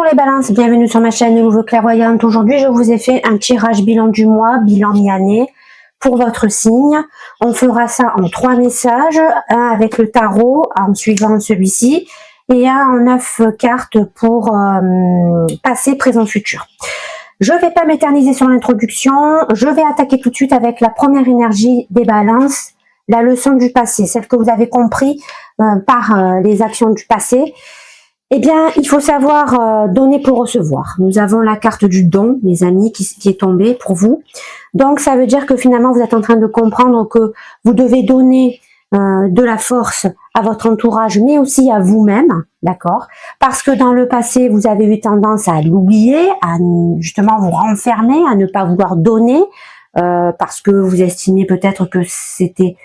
les balances, bienvenue sur ma chaîne Louve Clairvoyante. Aujourd'hui, je vous ai fait un tirage bilan du mois, bilan mi-année pour votre signe. On fera ça en 3 messages, un avec le tarot en suivant celui-ci et un en 9 cartes pour passé, présent, futur. Je ne vais pas m'éterniser sur l'introduction, je vais attaquer tout de suite avec la première énergie des balances, la leçon du passé, celle que vous avez compris par les actions du passé. Eh bien, il faut savoir donner pour recevoir. Nous avons la carte du don, mes amis, qui est tombée pour vous. Donc, ça veut dire que finalement, vous êtes en train de comprendre que vous devez donner de la force à votre entourage, mais aussi à vous-même, d'accord? Parce que dans le passé, vous avez eu tendance à l'oublier, à justement vous renfermer, à ne pas vouloir donner, parce que vous estimez peut-être que c'était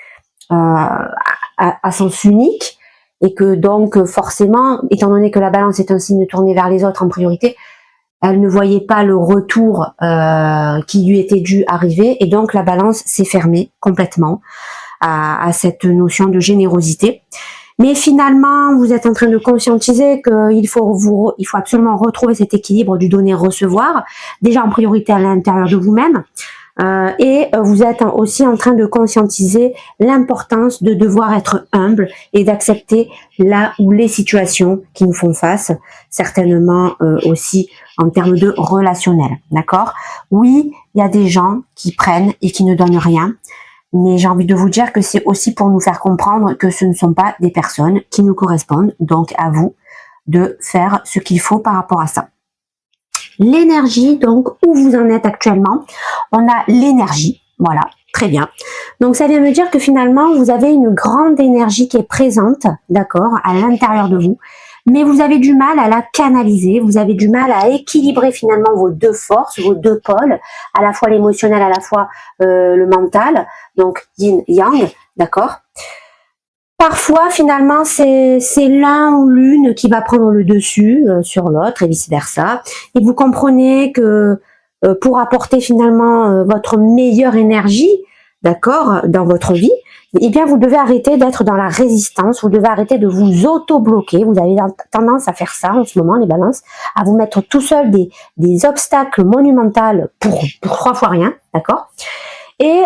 à sens unique. Et que donc forcément, étant donné que la balance est un signe tourné vers les autres en priorité, elle ne voyait pas le retour qui lui était dû arriver, et donc la balance s'est fermée complètement à cette notion de générosité. Mais finalement, vous êtes en train de conscientiser qu'il faut absolument retrouver cet équilibre du donner-recevoir, déjà en priorité à l'intérieur de vous-même. Et vous êtes aussi en train de conscientiser l'importance de devoir être humble et d'accepter là où les situations qui nous font face, certainement aussi en termes de relationnel, d'accord? Oui, il y a des gens qui prennent et qui ne donnent rien, mais j'ai envie de vous dire que c'est aussi pour nous faire comprendre que ce ne sont pas des personnes qui nous correspondent, donc à vous de faire ce qu'il faut par rapport à ça. L'énergie, donc, où vous en êtes actuellement. On a l'énergie, voilà, très bien. Donc, ça vient me dire que finalement, vous avez une grande énergie qui est présente, d'accord, à l'intérieur de vous, mais vous avez du mal à la canaliser, vous avez du mal à équilibrer finalement vos deux forces, vos deux pôles, à la fois l'émotionnel, à la fois le mental, donc yin-yang, d'accord. Parfois, finalement, c'est l'un ou l'une qui va prendre le dessus sur l'autre et vice-versa. Et vous comprenez que pour apporter finalement votre meilleure énergie, d'accord, dans votre vie, eh bien, vous devez arrêter d'être dans la résistance, vous devez arrêter de vous auto-bloquer. Vous avez tendance à faire ça en ce moment, les balances, à vous mettre tout seul des obstacles monumentaux pour 3 fois rien, d'accord. Et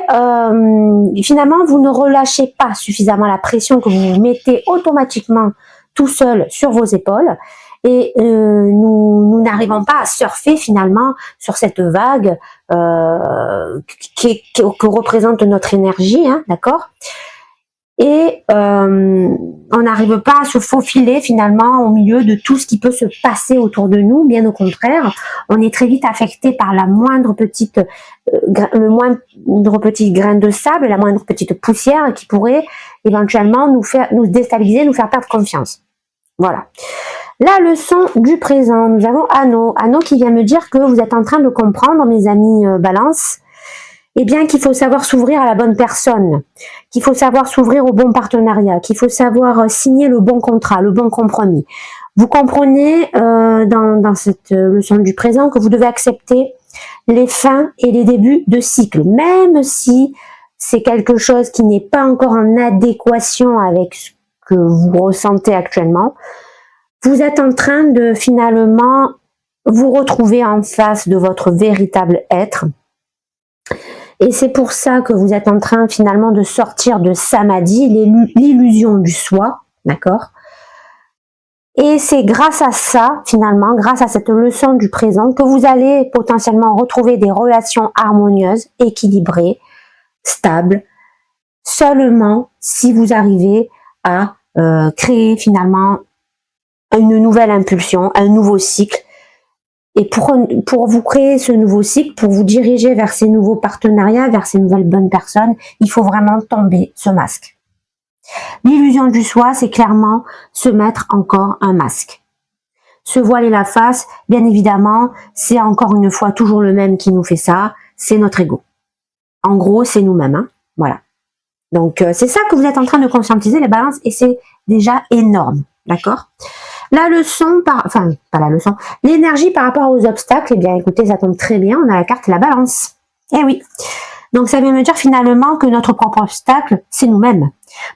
finalement, vous ne relâchez pas suffisamment la pression que vous mettez automatiquement tout seul sur vos épaules. Et nous n'arrivons pas à surfer finalement sur cette vague que représente notre énergie, hein, d'accord. Et on n'arrive pas à se faufiler finalement au milieu de tout ce qui peut se passer autour de nous. Bien au contraire, on est très vite affecté par la moindre petite, le moindre petit grain de sable, la moindre petite poussière qui pourrait éventuellement nous déstabiliser, nous faire perdre confiance. Voilà. La leçon du présent, nous avons Anno. Anno qui vient me dire que vous êtes en train de comprendre, mes amis Balance, eh bien qu'il faut savoir s'ouvrir à la bonne personne, qu'il faut savoir s'ouvrir au bon partenariat, qu'il faut savoir signer le bon contrat, le bon compromis. Vous comprenez dans cette leçon du présent que vous devez accepter les fins et les débuts de cycle, même si c'est quelque chose qui n'est pas encore en adéquation avec ce que vous ressentez actuellement. Vous êtes en train de finalement vous retrouver en face de votre véritable être. Et c'est pour ça que vous êtes en train finalement de sortir de Samadhi, l'illusion du soi, d'accord? Et c'est grâce à ça, finalement, grâce à cette leçon du présent, que vous allez potentiellement retrouver des relations harmonieuses, équilibrées, stables, seulement si vous arrivez à créer finalement une nouvelle impulsion, un nouveau cycle. Et pour vous créer ce nouveau cycle, pour vous diriger vers ces nouveaux partenariats, vers ces nouvelles bonnes personnes, il faut vraiment tomber ce masque. L'illusion du soi, c'est clairement se mettre encore un masque. Se voiler la face, bien évidemment, c'est encore une fois toujours le même qui nous fait ça, c'est notre ego. En gros, c'est nous-mêmes, hein, voilà. Donc, c'est ça que vous êtes en train de conscientiser, les balances, et c'est déjà énorme, d'accord ? La leçon, enfin, pas la leçon, l'énergie par rapport aux obstacles, eh bien, écoutez, ça tombe très bien, on a la carte la balance. Eh oui. Donc, ça vient me dire finalement que notre propre obstacle, c'est nous-mêmes.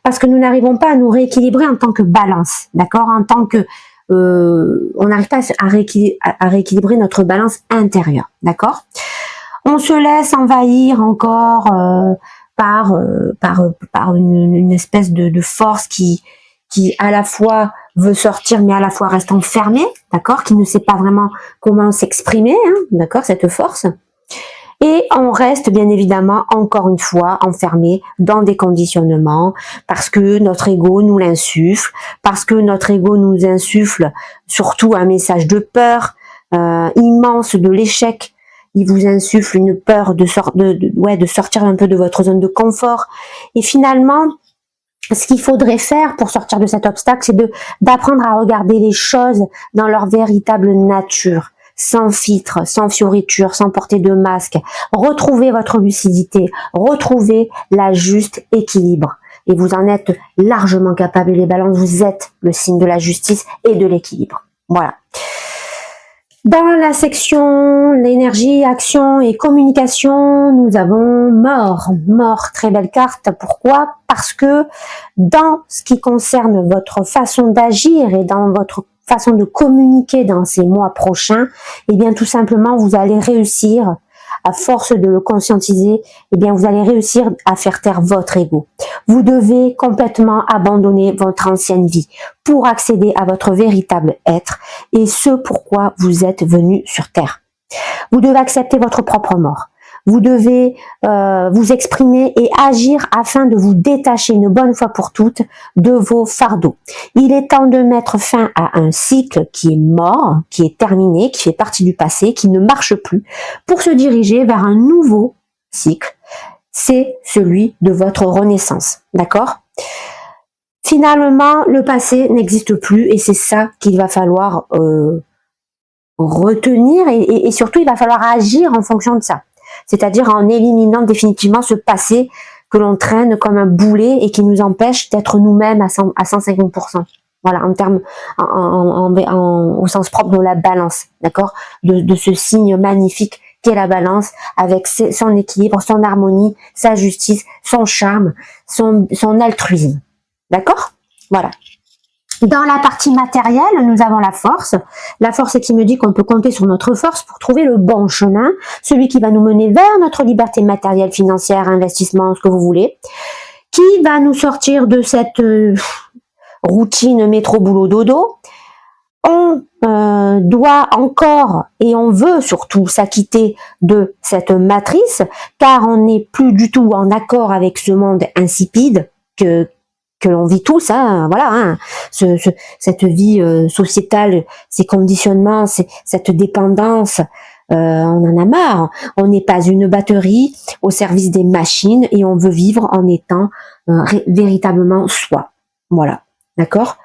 Parce que nous n'arrivons pas à nous rééquilibrer en tant que balance, d'accord? En tant que on n'arrive pas à rééquilibrer notre balance intérieure, d'accord? On se laisse envahir encore par une espèce de force qui à la fois veut sortir mais à la fois reste enfermée, d'accord, qui ne sait pas vraiment comment s'exprimer, hein, d'accord, cette force. Et on reste bien évidemment encore une fois enfermé dans des conditionnements parce que notre ego nous l'insuffle, parce que notre ego nous insuffle surtout un message de peur immense de l'échec. Il vous insuffle une peur de sortir un peu de votre zone de confort. Et finalement, ce qu'il faudrait faire pour sortir de cet obstacle, c'est d'apprendre à regarder les choses dans leur véritable nature, sans filtre, sans fioriture, sans porter de masque. Retrouvez votre lucidité, retrouvez la juste équilibre. Et vous en êtes largement capable, les balances, vous êtes le signe de la justice et de l'équilibre. Voilà. Dans la section l'énergie, action et communication, nous avons mort. Mort, très belle carte. Pourquoi? Parce que dans ce qui concerne votre façon d'agir et dans votre façon de communiquer dans ces mois prochains, eh bien tout simplement vous allez réussir, à force de le conscientiser, eh bien vous allez réussir à faire taire votre ego. Vous devez complètement abandonner votre ancienne vie pour accéder à votre véritable être et ce pourquoi vous êtes venu sur Terre. Vous devez accepter votre propre mort. Vous devez vous exprimer et agir afin de vous détacher une bonne fois pour toutes de vos fardeaux. Il est temps de mettre fin à un cycle qui est mort, qui est terminé, qui fait partie du passé, qui ne marche plus, pour se diriger vers un nouveau cycle. C'est celui de votre renaissance. D'accord ? Finalement, le passé n'existe plus et c'est ça qu'il va falloir retenir et surtout il va falloir agir en fonction de ça. C'est-à-dire en éliminant définitivement ce passé que l'on traîne comme un boulet et qui nous empêche d'être nous-mêmes à 150%. Voilà, en termes, au sens propre de la balance, d'accord, de ce signe magnifique qu'est la balance, avec son équilibre, son harmonie, sa justice, son charme, son altruisme. D'accord? Voilà. Dans la partie matérielle, nous avons la force. La force qui me dit qu'on peut compter sur notre force pour trouver le bon chemin, celui qui va nous mener vers notre liberté matérielle, financière, investissement, ce que vous voulez, qui va nous sortir de cette routine métro boulot dodo. On doit encore et on veut surtout s'acquitter de cette matrice, car on n'est plus du tout en accord avec ce monde insipide que l'on vit tous, hein, voilà, hein, cette vie sociétale, ces conditionnements, cette dépendance, on en a marre. On n'est pas une batterie au service des machines et on veut vivre en étant véritablement soi. Voilà, d'accord ?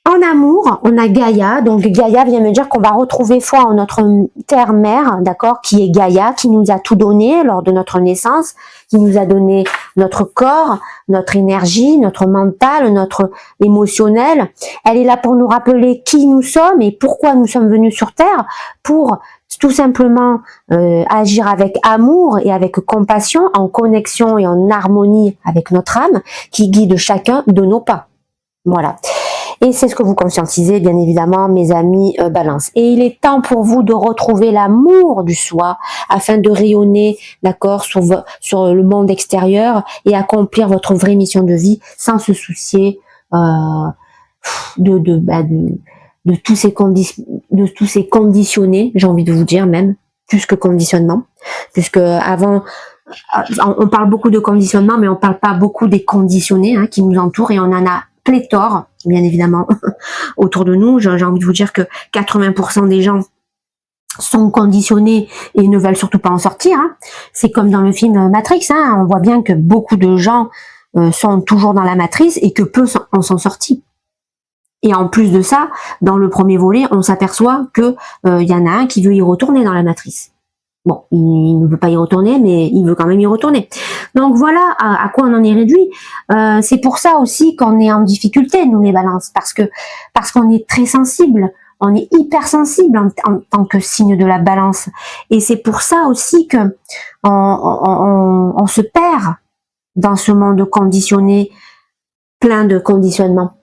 En amour, on a Gaïa, donc Gaïa vient me dire qu'on va retrouver foi en notre terre-mère, d'accord, qui est Gaïa, qui nous a tout donné lors de notre naissance, qui nous a donné notre corps, notre énergie, notre mental, notre émotionnel. Elle est là pour nous rappeler qui nous sommes et pourquoi nous sommes venus sur Terre, pour tout simplement agir avec amour et avec compassion, en connexion et en harmonie avec notre âme, qui guide chacun de nos pas. Voilà. Et c'est ce que vous conscientisez, bien évidemment, mes amis Balance. Et il est temps pour vous de retrouver l'amour du soi afin de rayonner, d'accord, sur le monde extérieur et accomplir votre vraie mission de vie sans se soucier de tous ces conditionnés, j'ai envie de vous dire même, plus que conditionnement, puisque avant on parle beaucoup de conditionnement, mais on parle pas beaucoup des conditionnés qui nous entourent et on en a pléthore, bien évidemment, autour de nous. J'ai envie de vous dire que 80% des gens sont conditionnés et ne veulent surtout pas en sortir. C'est comme dans le film Matrix, on voit bien que beaucoup de gens sont toujours dans la matrice et que peu en sont sortis. Et en plus de ça, dans le premier volet, on s'aperçoit que y en a un qui veut y retourner dans la matrice. Bon, il ne veut pas y retourner, mais il veut quand même y retourner. Donc voilà à quoi on en est réduit. C'est pour ça aussi qu'on est en difficulté, nous les balances, parce qu'on est très sensible, on est hypersensible en tant que signe de la balance. Et c'est pour ça aussi que on se perd dans ce monde conditionné, plein de conditionnements.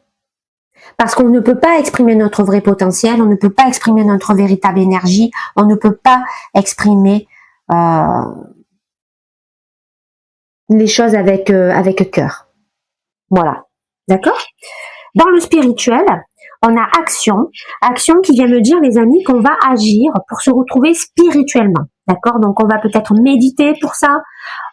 Parce qu'on ne peut pas exprimer notre vrai potentiel, on ne peut pas exprimer notre véritable énergie, on ne peut pas exprimer les choses avec cœur. Voilà, d'accord? Dans le spirituel, on a action qui vient me dire, les amis, qu'on va agir pour se retrouver spirituellement, d'accord? Donc on va peut-être méditer pour ça,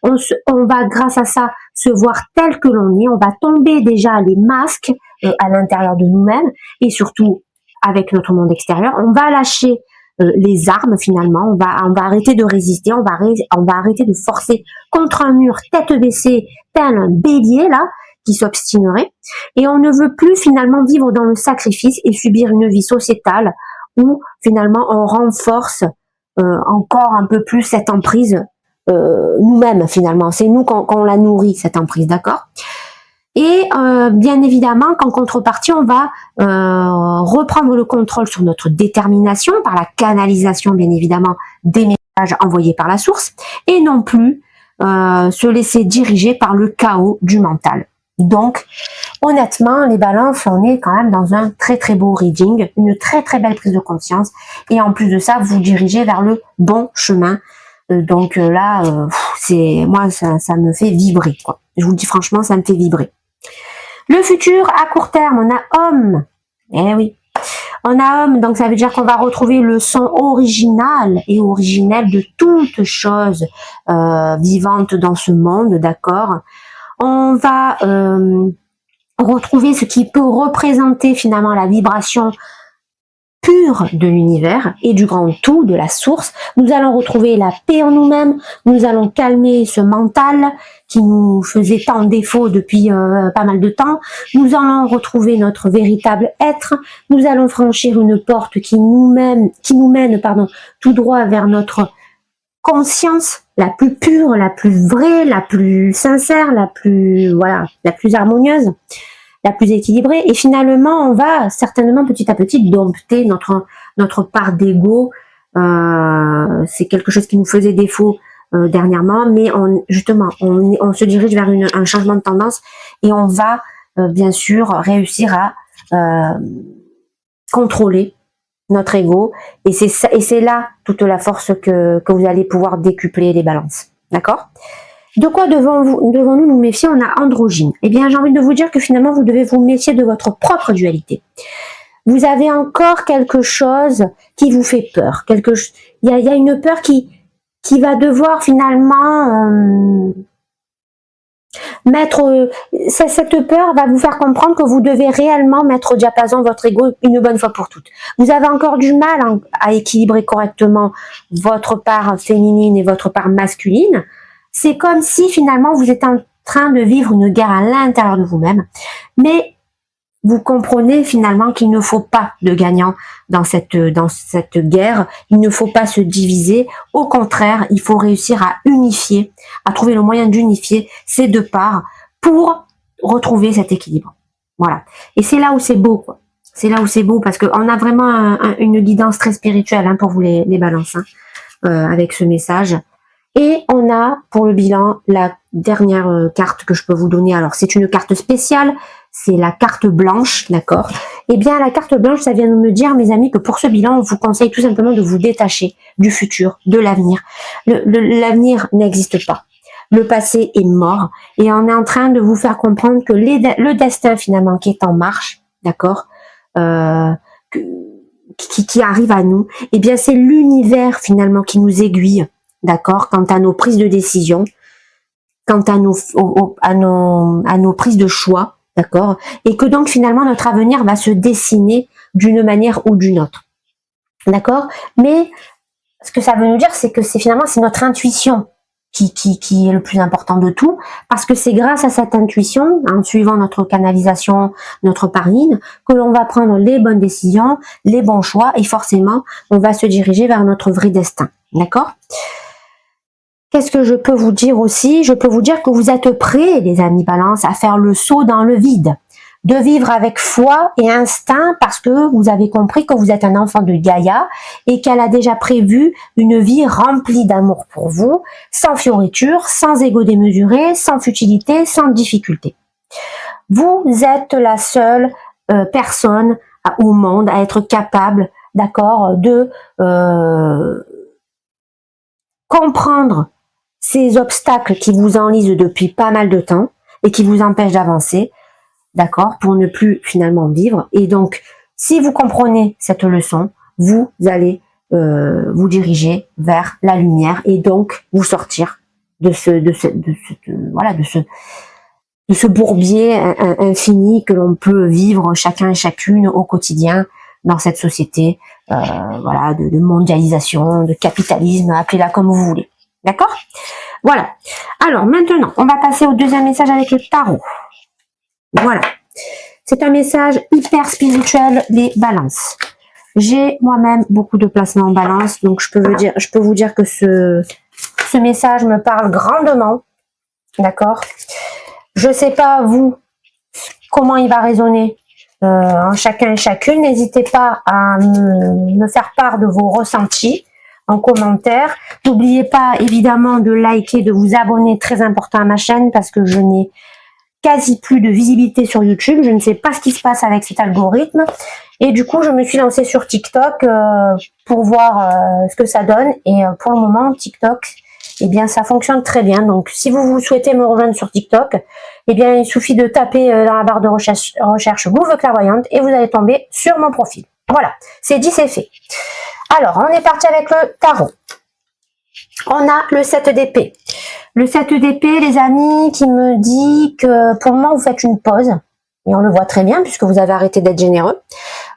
on va grâce à ça se voir tel que l'on est, on va tomber déjà les masques à l'intérieur de nous-mêmes et surtout avec notre monde extérieur, on va lâcher les armes finalement, on va arrêter de résister, on va arrêter de forcer contre un mur tête baissée tel un bélier là qui s'obstinerait, et on ne veut plus finalement vivre dans le sacrifice et subir une vie sociétale où finalement on renforce encore un peu plus cette emprise nous-mêmes finalement, c'est nous qu'on la nourrit cette emprise, d'accord? Et bien évidemment qu'en contrepartie, on va reprendre le contrôle sur notre détermination par la canalisation bien évidemment des messages envoyés par la source, et non plus se laisser diriger par le chaos du mental. Donc honnêtement les balances, on est quand même dans un très très beau reading, une très très belle prise de conscience, et en plus de ça vous dirigez vers le bon chemin. Donc là c'est moi ça me fait vibrer quoi. Je vous le dis franchement, ça me fait vibrer. Le futur à court terme, on a homme. Eh oui, on a homme, donc ça veut dire qu'on va retrouver le son original et originel de toute chose vivante dans ce monde, d'accord? On va retrouver ce qui peut représenter finalement la vibration pure de l'univers et du grand tout, de la source. Nous allons retrouver la paix en nous-mêmes, nous allons calmer ce mental qui nous faisait tant défaut depuis pas mal de temps, nous allons retrouver notre véritable être, nous allons franchir une porte qui nous mène tout droit vers notre conscience la plus pure, la plus vraie, la plus sincère, la plus harmonieuse, la plus équilibrée, et finalement on va certainement petit à petit dompter notre part d'ego. C'est quelque chose qui nous faisait défaut dernièrement, mais on se dirige vers un changement de tendance, et on va bien sûr réussir à contrôler notre ego, et c'est là toute la force que vous allez pouvoir décupler les balances, d'accord? De quoi devons-nous nous méfier? On a androgyne. Eh bien, j'ai envie de vous dire que finalement, vous devez vous méfier de votre propre dualité. Vous avez encore quelque chose qui vous fait peur. Il y a une peur qui va devoir finalement cette peur va vous faire comprendre que vous devez réellement mettre au diapason votre ego une bonne fois pour toutes. Vous avez encore du mal à équilibrer correctement votre part féminine et votre part masculine. C'est comme si finalement vous êtes en train de vivre une guerre à l'intérieur de vous-même, mais vous comprenez finalement qu'il ne faut pas de gagnant dans cette guerre, il ne faut pas se diviser, au contraire, il faut réussir à unifier, à trouver le moyen d'unifier ces deux parts pour retrouver cet équilibre. Voilà. Et c'est là où c'est beau, quoi. C'est là où c'est beau, parce qu'on a vraiment une guidance très spirituelle pour vous les balances, avec ce message. Et on a pour le bilan la dernière carte que je peux vous donner. Alors c'est une carte spéciale, c'est la carte blanche, d'accord? Eh bien la carte blanche, ça vient de me dire, mes amis, que pour ce bilan, on vous conseille tout simplement de vous détacher du futur, de l'avenir. L'avenir n'existe pas. Le passé est mort, et on est en train de vous faire comprendre que le destin finalement qui est en marche, d'accord, qui arrive à nous, eh bien c'est l'univers finalement qui nous aiguille. D'accord, quant à nos prises de décision, quant à nos prises de choix, d'accord, et que donc finalement notre avenir va se dessiner d'une manière ou d'une autre, d'accord. Mais ce que ça veut nous dire, c'est que c'est notre intuition qui est le plus important de tout, parce que c'est grâce à cette intuition, en suivant notre canalisation, notre parine, que l'on va prendre les bonnes décisions, les bons choix, et forcément on va se diriger vers notre vrai destin, d'accord. Qu'est-ce que je peux vous dire aussi? Je peux vous dire que vous êtes prêts, les amis balance, à faire le saut dans le vide, de vivre avec foi et instinct, parce que vous avez compris que vous êtes un enfant de Gaïa et qu'elle a déjà prévu une vie remplie d'amour pour vous, sans fioritures, sans ego démesuré, sans futilité, sans difficulté. Vous êtes la seule personne au monde à être capable, d'accord, de comprendre ces obstacles qui vous enlisent depuis pas mal de temps et qui vous empêchent d'avancer, d'accord, pour ne plus finalement vivre. Et donc, si vous comprenez cette leçon, vous allez vous diriger vers la lumière et donc vous sortir de ce bourbier infini que l'on peut vivre chacun et chacune au quotidien dans cette société, voilà, de mondialisation, de capitalisme, appelez-la comme vous voulez. D'accord? Voilà. Alors maintenant, on va passer au deuxième message avec le tarot. Voilà. C'est un message hyper spirituel, les balances. J'ai moi-même beaucoup de placements en balance, donc je peux vous dire que ce message me parle grandement. D'accord? Je sais pas, vous, comment il va résonner en chacun et chacune. N'hésitez pas à me faire part de vos ressentis en commentaire. N'oubliez pas, évidemment, de liker, de vous abonner, très important à ma chaîne, parce que je n'ai quasi plus de visibilité sur YouTube. Je ne sais pas ce qui se passe avec cet algorithme. Et du coup, je me suis lancée sur TikTok pour voir ce que ça donne. Et pour le moment, TikTok, eh bien, ça fonctionne très bien. Donc, si vous souhaitez me rejoindre sur TikTok, eh bien, il suffit de taper dans la barre de recherche Louve Clairvoyante et vous allez tomber sur mon profil. Voilà, c'est dit, c'est fait. Alors, on est parti avec le tarot. On a le 7 d'épée. Le 7 d'épée, les amis, qui me dit que pour le moment, vous faites une pause. Et on le voit très bien puisque vous avez arrêté d'être généreux.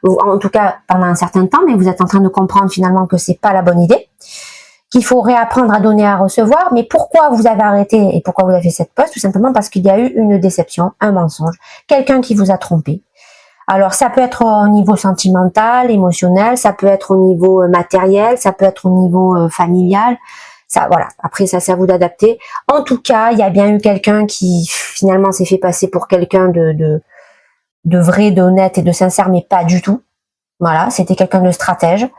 En tout cas, pendant un certain temps, mais vous êtes en train de comprendre finalement que c'est pas la bonne idée. Qu'il faut réapprendre à donner, à recevoir. Mais pourquoi vous avez arrêté et pourquoi vous avez fait cette pause? Tout simplement parce qu'il y a eu une déception, un mensonge, quelqu'un qui vous a trompé. Alors, ça peut être au niveau sentimental, émotionnel, ça peut être au niveau matériel, ça peut être au niveau familial. Ça, voilà. Après, ça, c'est à vous d'adapter. En tout cas, il y a bien eu quelqu'un qui, finalement, s'est fait passer pour quelqu'un de vrai, d'honnête et de sincère, mais pas du tout. Voilà. C'était quelqu'un de stratège.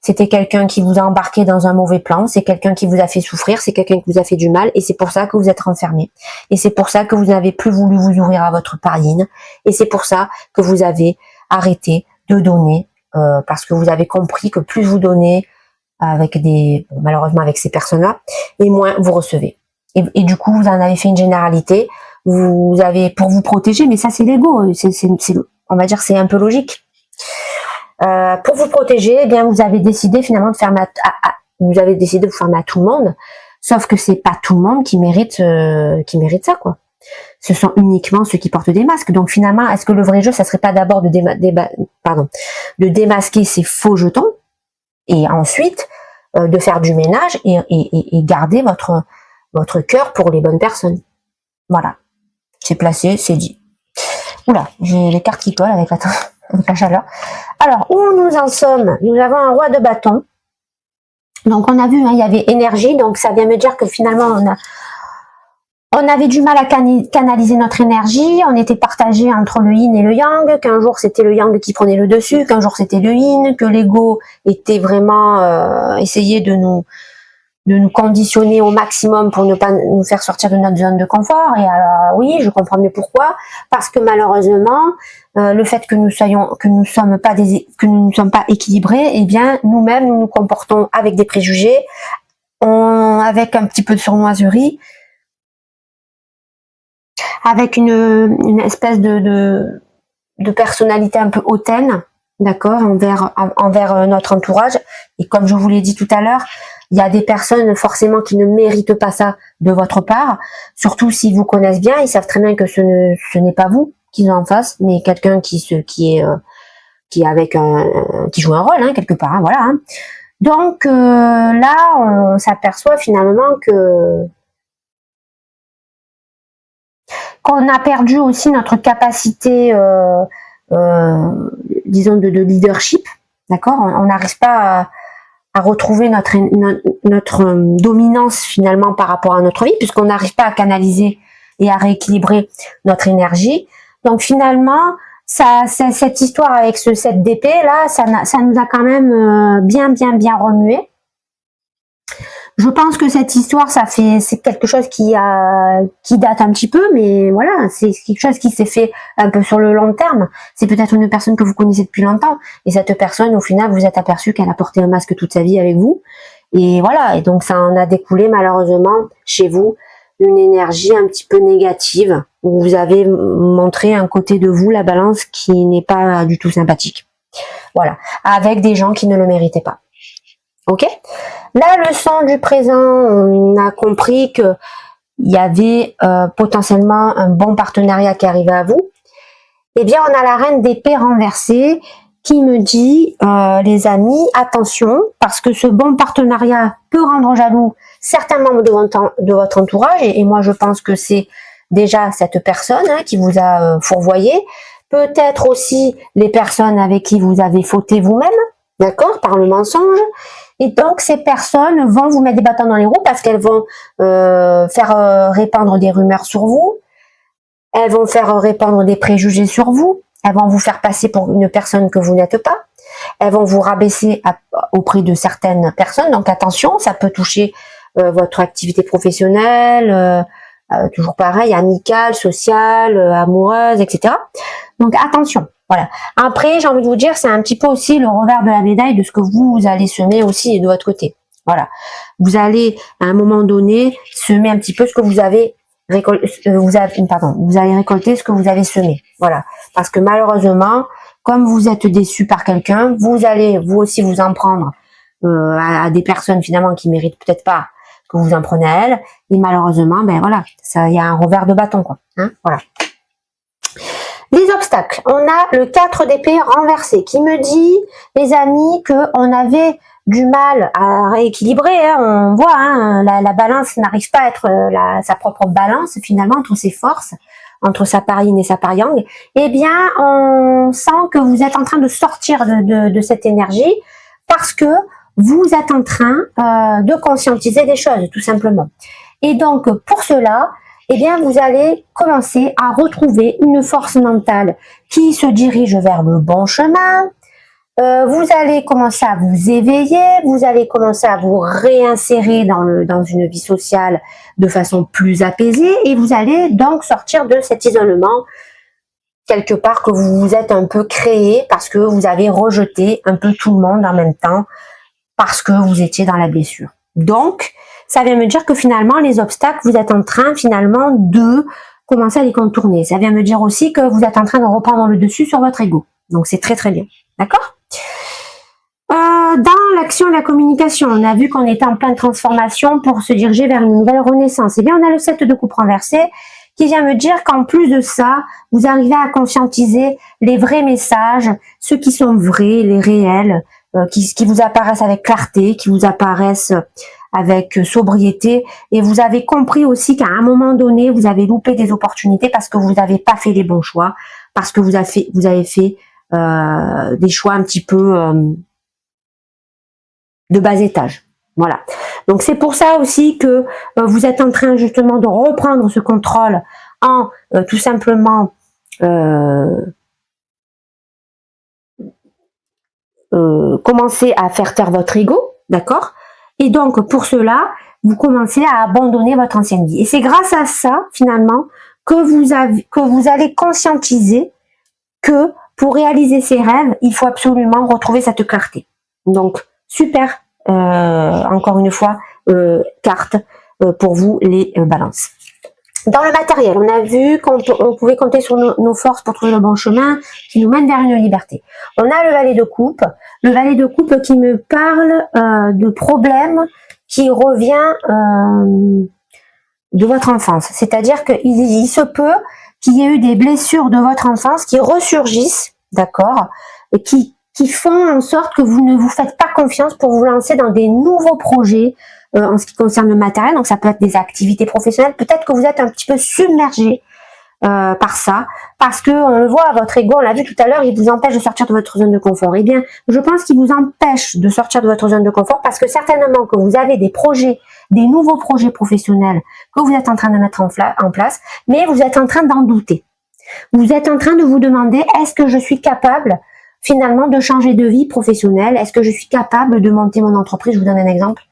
C'était quelqu'un qui vous a embarqué dans un mauvais plan. C'est quelqu'un qui vous a fait souffrir. C'est quelqu'un qui vous a fait du mal. Et c'est pour ça que vous êtes renfermé. Et c'est pour ça que vous n'avez plus voulu vous ouvrir à votre parine. Et c'est pour ça que vous avez arrêté de donner. Parce que vous avez compris que plus vous donnez, avec malheureusement avec ces personnes-là, et moins vous recevez. Et du coup, vous en avez fait une généralité. Vous avez, pour vous protéger, mais ça c'est l'ego. On va dire, c'est un peu logique. Pour vous protéger, eh bien, vous avez décidé finalement de fermer vous avez décidé de vous fermer à tout le monde. Sauf que c'est pas tout le monde qui mérite ça, quoi. Ce sont uniquement ceux qui portent des masques. Donc finalement, est-ce que le vrai jeu, ça serait pas d'abord de démasquer ces faux jetons? Et ensuite, de faire du ménage et garder votre cœur pour les bonnes personnes. Voilà. C'est placé, c'est dit. Oula, j'ai les cartes qui collent avec la chaleur. Alors, où nous en sommes? Nous avons un roi de bâton. Donc, on a vu, hein, il y avait énergie. Donc, ça vient me dire que finalement, on avait du mal à canaliser notre énergie, on était partagé entre le yin et le yang, qu'un jour c'était le yang qui prenait le dessus, qu'un jour c'était le yin, que l'ego était vraiment essayer de nous conditionner au maximum pour ne pas nous faire sortir de notre zone de confort. Et alors oui, je comprends mieux pourquoi, parce que malheureusement, le fait que nous ne sommes pas équilibrés, eh bien nous-mêmes nous comportons avec des préjugés, avec un petit peu de sournoiserie, avec une espèce de personnalité un peu hautaine, d'accord, envers notre entourage. Et comme je vous l'ai dit tout à l'heure, il y a des personnes forcément qui ne méritent pas ça de votre part. Surtout s'ils vous connaissent bien, ils savent très bien que ce n'est pas vous qu'ils ont en face, mais quelqu'un qui joue un rôle, hein, quelque part, hein, voilà. Hein. Donc là, on s'aperçoit finalement qu'on a perdu aussi notre capacité, disons, de leadership, d'accord. On n'arrive pas à retrouver notre dominance finalement par rapport à notre vie, puisqu'on n'arrive pas à canaliser et à rééquilibrer notre énergie. Donc finalement, cette histoire avec ce 7 d'épée là, ça nous a quand même bien remué. Je pense que cette histoire, c'est quelque chose qui date un petit peu, mais voilà, c'est quelque chose qui s'est fait un peu sur le long terme. C'est peut-être une personne que vous connaissez depuis longtemps, et cette personne, au final, vous êtes aperçu qu'elle a porté un masque toute sa vie avec vous, et voilà, et donc ça en a découlé malheureusement chez vous une énergie un petit peu négative, où vous avez montré un côté de vous, la balance, qui n'est pas du tout sympathique. Voilà, avec des gens qui ne le méritaient pas. Ok, la leçon du présent, on a compris que il y avait potentiellement un bon partenariat qui arrivait à vous. Eh bien, on a la reine d'épée renversée qui me dit, les amis, attention, parce que ce bon partenariat peut rendre jaloux certains membres de votre entourage, et moi je pense que c'est déjà cette personne qui vous a fourvoyé, peut-être aussi les personnes avec qui vous avez fauté vous-même, d'accord, par le mensonge. Et donc, ces personnes vont vous mettre des bâtons dans les roues parce qu'elles vont faire répandre des rumeurs sur vous. Elles vont faire répandre des préjugés sur vous. Elles vont vous faire passer pour une personne que vous n'êtes pas. Elles vont vous rabaisser auprès de certaines personnes. Donc, attention, ça peut toucher votre activité professionnelle, toujours pareil, amicale, sociale, amoureuse, etc. Donc, attention. Voilà. Après, j'ai envie de vous dire, c'est un petit peu aussi le revers de la médaille de ce que vous allez semer aussi de votre côté. Voilà. Vous allez, à un moment donné, semer un petit peu ce que vous avez récolté, vous allez récolter ce que vous avez semé. Voilà. Parce que malheureusement, comme vous êtes déçu par quelqu'un, vous allez, vous aussi, vous en prendre à des personnes finalement qui méritent peut-être pas que vous en prenez à elles. Et malheureusement, ben voilà, ça, il y a un revers de bâton, quoi. Hein, voilà. Les obstacles, on a le 4 d'épée renversé qui me dit, les amis, qu'on avait du mal à rééquilibrer. On voit, la balance n'arrive pas à être sa propre balance finalement entre ses forces, entre sa part yin et sa part yang. Eh bien, on sent que vous êtes en train de sortir de cette énergie parce que vous êtes en train de conscientiser des choses, tout simplement. Et donc, pour cela, eh bien, vous allez commencer à retrouver une force mentale qui se dirige vers le bon chemin. Vous allez commencer à vous éveiller, vous allez commencer à vous réinsérer dans une vie sociale de façon plus apaisée, et vous allez donc sortir de cet isolement quelque part que vous vous êtes un peu créé parce que vous avez rejeté un peu tout le monde en même temps parce que vous étiez dans la blessure. Donc, ça vient me dire que finalement, les obstacles, vous êtes en train finalement de commencer à les contourner. Ça vient me dire aussi que vous êtes en train de reprendre le dessus sur votre ego. Donc, c'est très très bien. D'accord ? Dans l'action et la communication, on a vu qu'on était en pleine transformation pour se diriger vers une nouvelle renaissance. Eh bien, on a le 7 de coupe renversé qui vient me dire qu'en plus de ça, vous arrivez à conscientiser les vrais messages, ceux qui sont vrais, les réels, qui vous apparaissent avec clarté, qui vous apparaissent avec sobriété, et vous avez compris aussi qu'à un moment donné, vous avez loupé des opportunités parce que vous n'avez pas fait les bons choix, parce que vous avez fait des choix un petit peu de bas étage. Voilà. Donc c'est pour ça aussi que vous êtes en train justement de reprendre ce contrôle en tout simplement commencer à faire taire votre ego, d'accord? Et donc pour cela, vous commencez à abandonner votre ancienne vie. Et c'est grâce à ça finalement que vous allez conscientiser que pour réaliser ses rêves, il faut absolument retrouver cette clarté. Donc super, encore une fois, carte pour vous les balances. Dans le matériel, on a vu qu'on pouvait compter sur nos forces pour trouver le bon chemin qui nous mène vers une liberté. On a le valet de coupe. Le valet de coupe qui me parle de problèmes qui revient de votre enfance. C'est-à-dire qu'il se peut qu'il y ait eu des blessures de votre enfance qui ressurgissent, d'accord, et qui font en sorte que vous ne vous faites pas confiance pour vous lancer dans des nouveaux projets en ce qui concerne le matériel. Donc ça peut être des activités professionnelles. Peut-être que vous êtes un petit peu submergé par ça, parce que on le voit, votre ego, on l'a vu tout à l'heure, il vous empêche de sortir de votre zone de confort. Eh bien, je pense qu'il vous empêche de sortir de votre zone de confort parce que certainement que vous avez des projets, des nouveaux projets professionnels que vous êtes en train de mettre en place, mais vous êtes en train d'en douter. Vous êtes en train de vous demander, est-ce que je suis capable finalement de changer de vie professionnelle? Est-ce que je suis capable de monter mon entreprise? Je vous donne un exemple.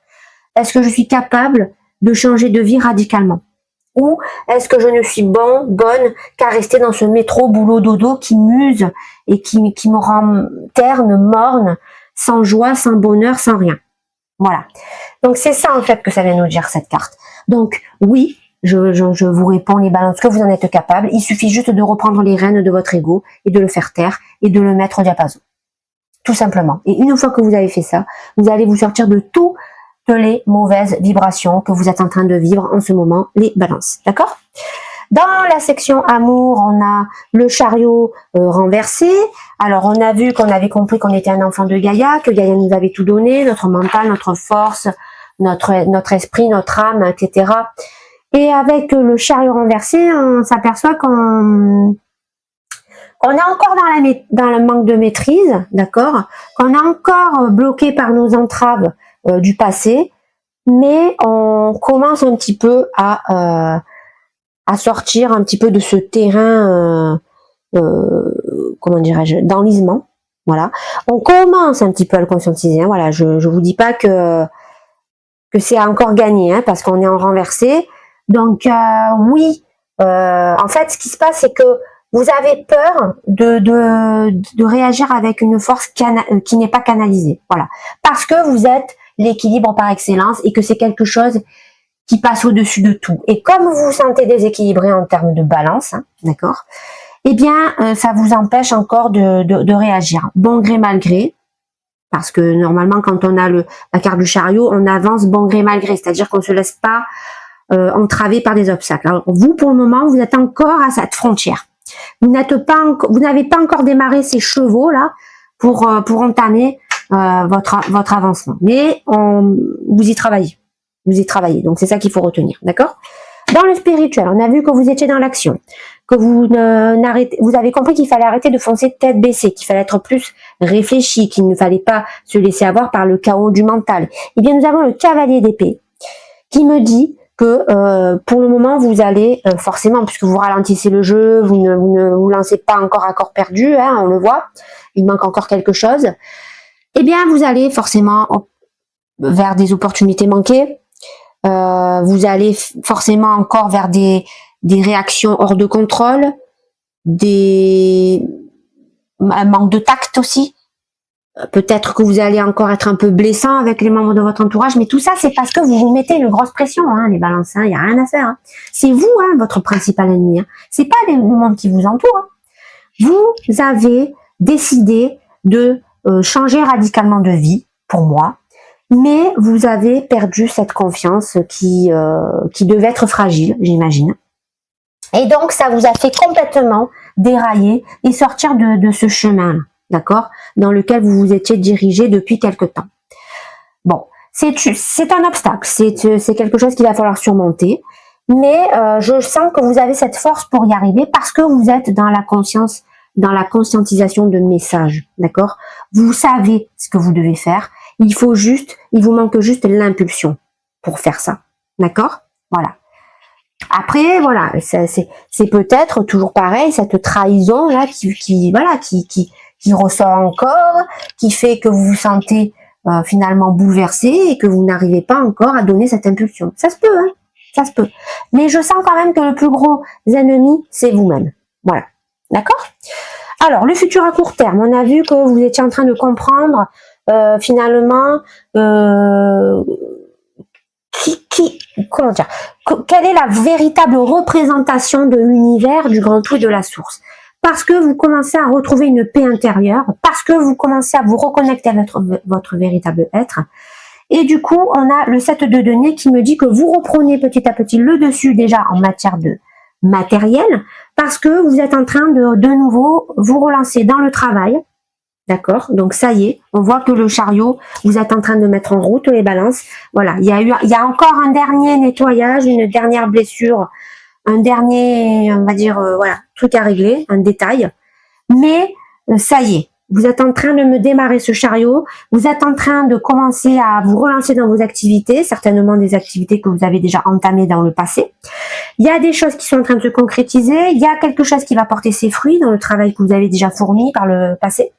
est-ce que je suis capable de changer de vie radicalement? Ou est-ce que je ne suis bonne qu'à rester dans ce métro boulot dodo qui m'use et qui me rend terne, morne, sans joie, sans bonheur, sans rien? Voilà. Donc c'est ça en fait que ça vient nous dire cette carte. Donc oui, je vous réponds les balances que vous en êtes capable. Il suffit juste de reprendre les rênes de votre ego et de le faire taire et de le mettre au diapason. Tout simplement. Et une fois que vous avez fait ça, vous allez vous sortir de toutes les mauvaises vibrations que vous êtes en train de vivre en ce moment, les balances. D'accord? Dans la section amour, on a le chariot renversé. Alors, on a vu qu'on avait compris qu'on était un enfant de Gaïa, que Gaïa nous avait tout donné, notre mental, notre force, notre esprit, notre âme, etc. Et avec le chariot renversé, on s'aperçoit qu'on est encore dans le manque de maîtrise, d'accord? Qu'on est encore bloqué par nos entraves du passé, mais on commence un petit peu à sortir un petit peu de ce terrain, comment dirais-je, d'enlisement. Voilà, on commence un petit peu à le conscientiser. Hein, voilà, je vous dis pas que c'est encore gagné, hein, parce qu'on est en renversé. Donc oui, en fait, ce qui se passe, c'est que vous avez peur de réagir avec une force qui n'est pas canalisée. Voilà, parce que vous êtes l'équilibre par excellence et que c'est quelque chose qui passe au-dessus de tout. Et comme vous vous sentez déséquilibré en termes de balance, hein, d'accord, eh bien, ça vous empêche encore de réagir. Bon gré, mal gré, parce que normalement, quand on a la carte du chariot, on avance bon gré, mal gré, c'est-à-dire qu'on ne se laisse pas entraver par des obstacles. Alors, vous, pour le moment, vous êtes encore à cette frontière. Vous n'avez pas encore démarré ces chevaux là pour entamer votre avancement. Mais vous y travaillez. Vous y travaillez. Donc c'est ça qu'il faut retenir, d'accord? Dans le spirituel, on a vu que vous étiez dans l'action, que vous avez compris qu'il fallait arrêter de foncer tête baissée, qu'il fallait être plus réfléchi, qu'il ne fallait pas se laisser avoir par le chaos du mental. Eh bien, nous avons le cavalier d'épée qui me dit que pour le moment, vous allez forcément, puisque vous ralentissez le jeu, vous ne vous lancez pas encore à corps perdu, hein, on le voit, il manque encore quelque chose. Eh bien, vous allez forcément vers des opportunités manquées. Vous allez forcément encore vers des réactions hors de contrôle, un manque de tact aussi. Peut-être que vous allez encore être un peu blessant avec les membres de votre entourage, mais tout ça, c'est parce que vous vous mettez une grosse pression, hein, les balances, il n'y a rien à faire. Hein. C'est vous, hein, votre principal ennemi. Hein. C'est pas les monde qui vous entourent. Hein. Vous avez décidé de changer radicalement de vie, pour moi, mais vous avez perdu cette confiance qui devait être fragile, j'imagine. Et donc, ça vous a fait complètement dérailler et sortir de ce chemin, d'accord, dans lequel vous vous étiez dirigé depuis quelque temps. Bon, c'est un obstacle, c'est quelque chose qu'il va falloir surmonter, mais je sens que vous avez cette force pour y arriver parce que vous êtes dans la conscience, dans la conscientisation de messages, d'accord. Vous savez ce que vous devez faire. Il vous manque juste l'impulsion pour faire ça, d'accord? Voilà. Après, voilà, c'est peut-être toujours pareil, cette trahison là qui ressort encore, qui fait que vous vous sentez finalement bouleversé et que vous n'arrivez pas encore à donner cette impulsion. Ça se peut, hein, ça se peut. Mais je sens quand même que le plus gros ennemi, c'est vous-même. Voilà, d'accord? Alors, le futur à court terme, on a vu que vous étiez en train de comprendre finalement comment dire, quelle est la véritable représentation de l'univers, du grand tout et de la source. Parce que vous commencez à retrouver une paix intérieure, parce que vous commencez à vous reconnecter à votre véritable être. Et du coup, on a le 7 de denier qui me dit que vous reprenez petit à petit le dessus déjà en matière de matériel, parce que vous êtes en train de nouveau vous relancer dans le travail. D'accord, donc ça y est, on voit que le chariot, vous êtes en train de mettre en route les balances. Voilà, il y a encore un dernier nettoyage, une dernière blessure, un dernier, on va dire, voilà, truc à régler, un détail. Mais ça y est, vous êtes en train de me démarrer ce chariot, vous êtes en train de commencer à vous relancer dans vos activités, certainement des activités que vous avez déjà entamées dans le passé. Il y a des choses qui sont en train de se concrétiser, il y a quelque chose qui va porter ses fruits dans le travail que vous avez déjà fourni par le passé.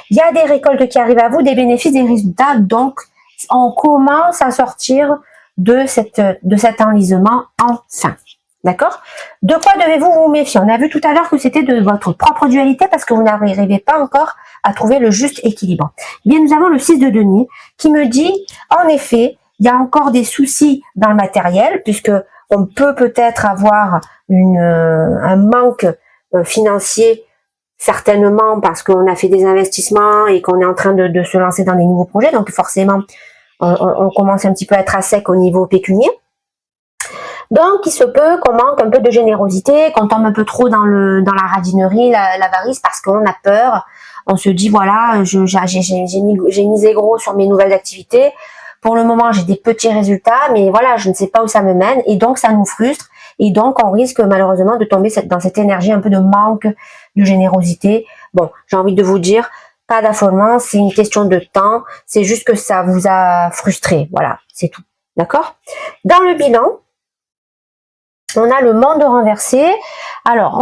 Il y a des récoltes qui arrivent à vous, des bénéfices, des résultats, donc on commence à sortir de cet enlisement enfin. D'accord? De quoi devez-vous vous méfier? On a vu tout à l'heure que c'était de votre propre dualité parce que vous n'arrivez pas encore à trouver le juste équilibre. Eh bien, nous avons le 6 de denier qui me dit, en effet, il y a encore des soucis dans le matériel puisque on peut peut-être avoir un manque financier certainement parce qu'on a fait des investissements et qu'on est en train de se lancer dans des nouveaux projets. Donc forcément, on commence un petit peu à être à sec au niveau pécunier. Donc, il se peut qu'on manque un peu de générosité, qu'on tombe un peu trop dans la radinerie, l'avarice, parce qu'on a peur. On se dit, voilà, j'ai misé gros sur mes nouvelles activités. Pour le moment, j'ai des petits résultats, mais voilà, je ne sais pas où ça me mène. Et donc, ça nous frustre. Et donc, on risque malheureusement de tomber dans cette énergie un peu de manque de générosité. Bon, j'ai envie de vous dire, pas d'affolement, c'est une question de temps. C'est juste que ça vous a frustré. Voilà, c'est tout. D'accord? Dans le bilan, on a le monde renversé. Alors,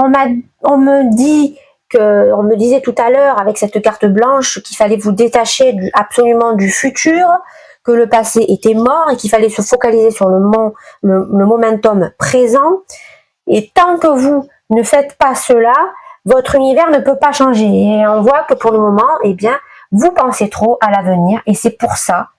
on me disait tout à l'heure avec cette carte blanche qu'il fallait vous détacher absolument du futur, que le passé était mort et qu'il fallait se focaliser sur le momentum présent. Et tant que vous ne faites pas cela, votre univers ne peut pas changer. Et on voit que pour le moment, eh bien, vous pensez trop à l'avenir et c'est pour ça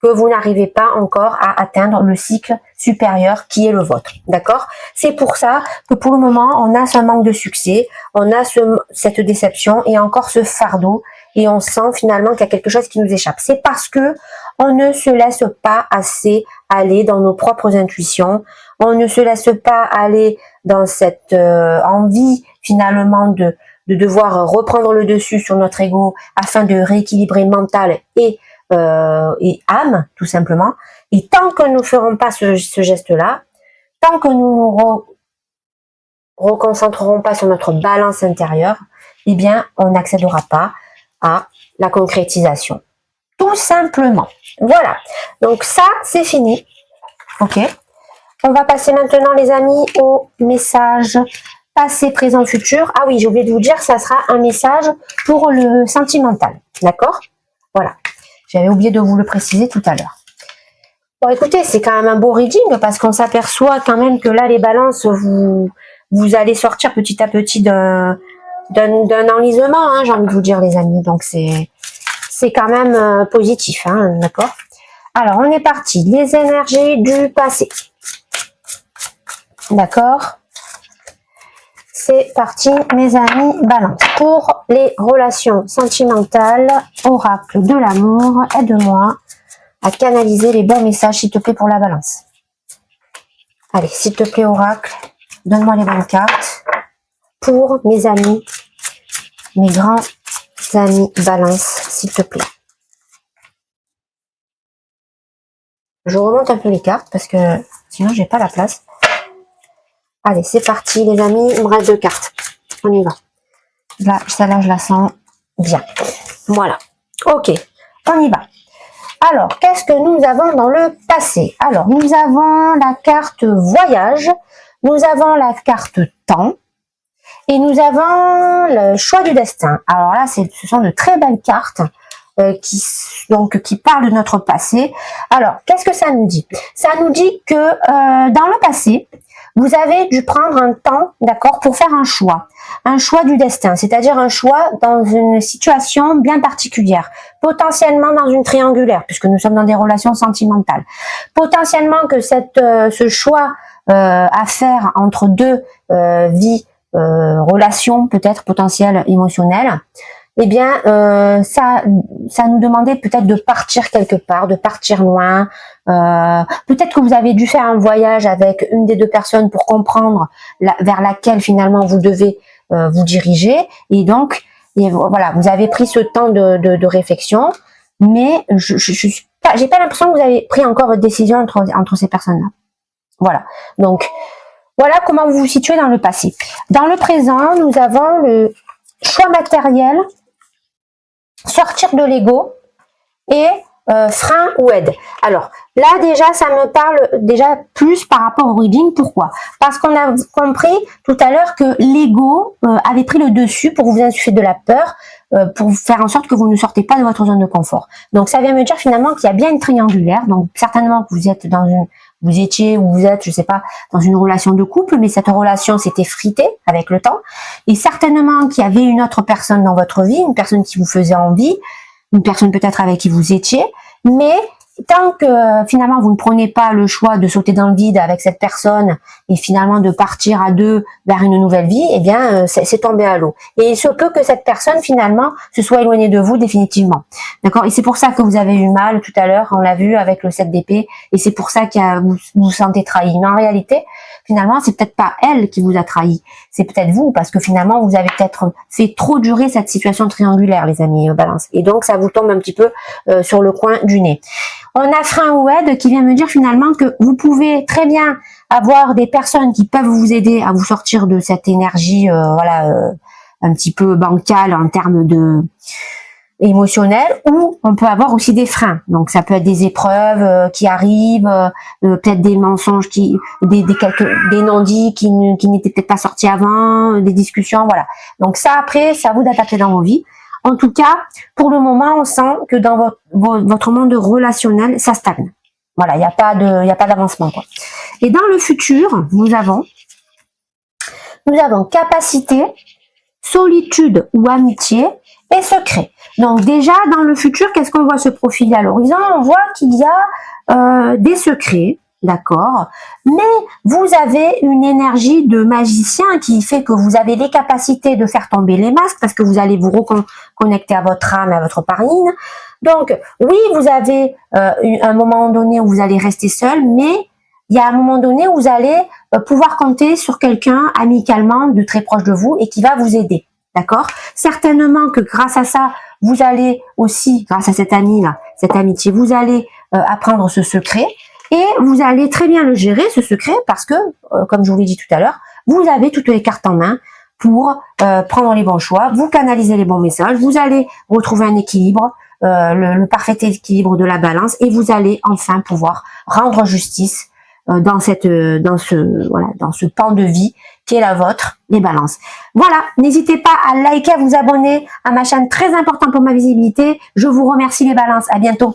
que vous n'arrivez pas encore à atteindre le cycle supérieur qui est le vôtre. D'accord? C'est pour ça que pour le moment, on a ce manque de succès, on a cette déception et encore ce fardeau et on sent finalement qu'il y a quelque chose qui nous échappe. C'est parce que on ne se laisse pas assez aller dans nos propres intuitions, on ne se laisse pas aller dans cette envie finalement de devoir reprendre le dessus sur notre ego afin de rééquilibrer mental et âme, tout simplement. Et tant que nous ne ferons pas ce geste-là, tant que nous ne reconcentrerons pas sur notre balance intérieure, eh bien, on n'accédera pas à la concrétisation. Tout simplement. Voilà. Donc ça, c'est fini. Ok. On va passer maintenant, les amis, au message passé, présent, futur. Ah oui, j'ai oublié de vous dire, ça sera un message pour le sentimental. D'accord? Voilà. J'avais oublié de vous le préciser tout à l'heure. Bon, écoutez, c'est quand même un beau reading parce qu'on s'aperçoit quand même que là, les balances, vous allez sortir petit à petit d'un enlisement, hein, j'ai envie de vous dire, les amis. Donc, c'est quand même positif, hein, d'accord? Alors, on est parti. Les énergies du passé. D'accord? C'est parti, mes amis, balance. Pour les relations sentimentales, oracle de l'amour, aide-moi à canaliser les bons messages, s'il te plaît, pour la balance. Allez, s'il te plaît, oracle, donne-moi les bonnes cartes pour mes amis, mes grands amis balance, s'il te plaît. Je remonte un peu les cartes parce que sinon, j'ai pas la place. Allez, c'est parti, les amis. Il me reste 2 cartes. On y va. Là, celle-là, je la sens bien. Voilà. Ok, on y va. Alors, qu'est-ce que nous avons dans le passé? Alors, nous avons la carte voyage, nous avons la carte temps et nous avons le choix du destin. Alors là, ce sont de très belles cartes qui parlent de notre passé. Alors, qu'est-ce que ça nous dit? Ça nous dit que dans le passé, vous avez dû prendre un temps, d'accord, pour faire un choix du destin, c'est-à-dire un choix dans une situation bien particulière, potentiellement dans une triangulaire, puisque nous sommes dans des relations sentimentales. Potentiellement que ce choix à faire entre deux vies, relations peut-être potentielles émotionnelles, eh bien, ça nous demandait peut-être de partir quelque part, de partir loin. Peut-être que vous avez dû faire un voyage avec une des deux personnes pour comprendre vers laquelle finalement vous devez vous diriger. Et donc, voilà, vous avez pris ce temps de réflexion, mais j'ai pas l'impression que vous avez pris encore votre décision entre ces personnes-là. Voilà. Donc, voilà comment vous vous situez dans le passé. Dans le présent, nous avons le choix matériel, sortir de l'ego et frein ou aide. Alors là déjà ça me parle déjà plus par rapport au reading. Pourquoi? Parce qu'on a compris tout à l'heure que l'ego avait pris le dessus pour vous insuffler de la peur, pour faire en sorte que vous ne sortez pas de votre zone de confort. Donc ça vient me dire finalement qu'il y a bien une triangulaire, donc certainement que vous êtes dans une, vous étiez ou vous êtes, je sais pas, dans une relation de couple, mais cette relation s'est effritée avec le temps, et certainement qu'il y avait une autre personne dans votre vie, une personne qui vous faisait envie, une personne peut-être avec qui vous étiez, mais tant que finalement vous ne prenez pas le choix de sauter dans le vide avec cette personne et finalement de partir à deux vers une nouvelle vie, eh bien c'est tombé à l'eau. Et il se peut que cette personne finalement se soit éloignée de vous définitivement. D'accord? Et c'est pour ça que vous avez eu mal tout à l'heure, on l'a vu avec le 7 d'épée, et c'est pour ça que vous vous sentez trahi. Mais en réalité, finalement, c'est peut-être pas elle qui vous a trahi, c'est peut-être vous, parce que finalement vous avez peut-être fait trop durer cette situation triangulaire, les amis Balance. Et donc ça vous tombe un petit peu sur le coin du nez. On a frein ou aide qui vient me dire finalement que vous pouvez très bien avoir des personnes qui peuvent vous aider à vous sortir de cette énergie un petit peu bancale en termes de émotionnel, ou on peut avoir aussi des freins. Donc ça peut être des épreuves qui arrivent, peut-être des mensonges des non-dits qui n'étaient peut-être pas sortis avant, des discussions, voilà. Donc ça après, c'est à vous d'attaquer dans vos vies. En tout cas, pour le moment, on sent que dans votre monde relationnel, ça stagne. Voilà, il n'y a pas d'avancement, quoi. Et dans le futur, nous avons capacité, solitude ou amitié et secret. Donc déjà, dans le futur, qu'est-ce qu'on voit se profiler à l'horizon? On voit qu'il y a des secrets, d'accord, mais vous avez une énergie de magicien qui fait que vous avez les capacités de faire tomber les masques, parce que vous allez vous reconnecter à votre âme, à votre parine. Donc oui, vous avez un moment donné où vous allez rester seul, mais il y a un moment donné où vous allez pouvoir compter sur quelqu'un amicalement de très proche de vous et qui va vous aider, d'accord? Certainement que grâce à ça, vous allez aussi, grâce à cette amie-là, cette amitié, vous allez apprendre ce secret. Et vous allez très bien le gérer, ce secret, parce que, comme je vous l'ai dit tout à l'heure, vous avez toutes les cartes en main pour prendre les bons choix, vous canalisez les bons messages, vous allez retrouver un équilibre, le parfait équilibre de la balance, et vous allez enfin pouvoir rendre justice dans ce pan de vie qui est la vôtre, les balances. Voilà, n'hésitez pas à liker, à vous abonner à ma chaîne, très important pour ma visibilité. Je vous remercie les balances, à bientôt.